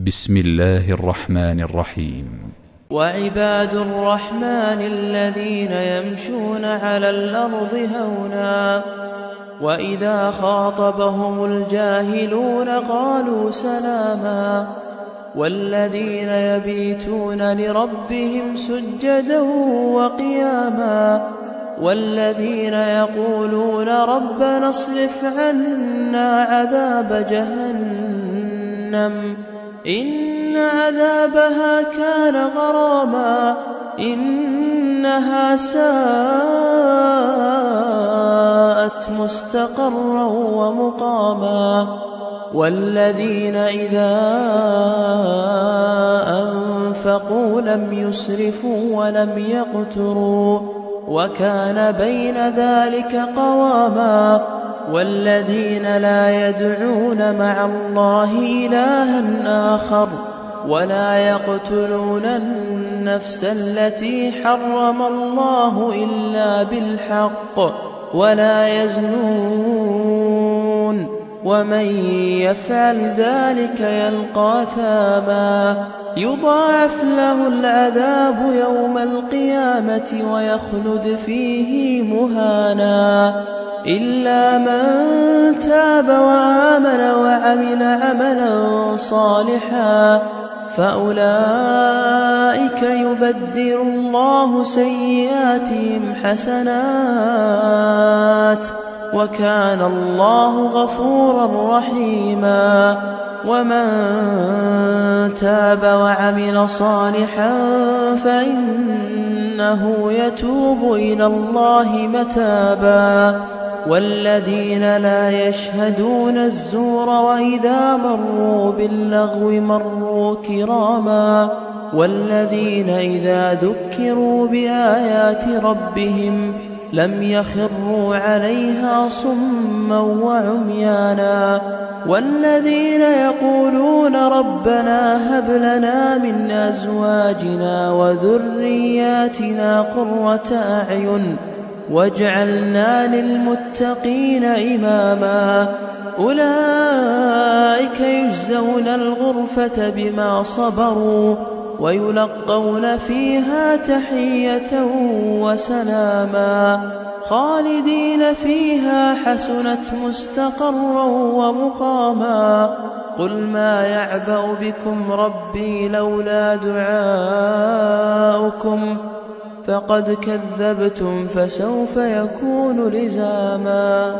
بسم الله الرحمن الرحيم. وعباد الرحمن الذين يمشون على الأرض هونا وإذا خاطبهم الجاهلون قالوا سلاما والذين يبيتون لربهم سجدا وقياما والذين يقولون ربنا اصرف عنا عذاب جهنم إن عذابها كان غراما إنها ساءت مستقرا ومقاما والذين إذا أنفقوا لم يسرفوا ولم يقتروا وكان بين ذلك قواما والذين لا يدعون مع الله إلها آخر ولا يقتلون النفس التي حرم الله إلا بالحق ولا يزنون ومن يفعل ذلك يلقى ثاما يضاعف له العذاب يوم القيامة ويخلد فيه مهانا إلا من تاب وآمن وعمل عملا صالحا فأولئك يبدل الله سيئاتهم حسنات وكان الله غفورا رحيما ومن تاب وعمل صالحا فإنه يتوب إلى الله متابا والذين لا يشهدون الزور وإذا مروا باللغو مروا كراما والذين إذا ذكروا بآيات ربهم لم يخروا عليها صما وعميانا والذين يقولون ربنا هب لنا من أزواجنا وذرياتنا قرة أعين واجعلنا للمتقين إماما أولئك يجزون الغرفة بما صبروا ويلقون فيها تحية وسلاما خالدين فيها حسنت مستقرا ومقاما قل ما يعبأ بكم ربي لولا دعاؤكم فقد كذبتم فسوف يكون لزاما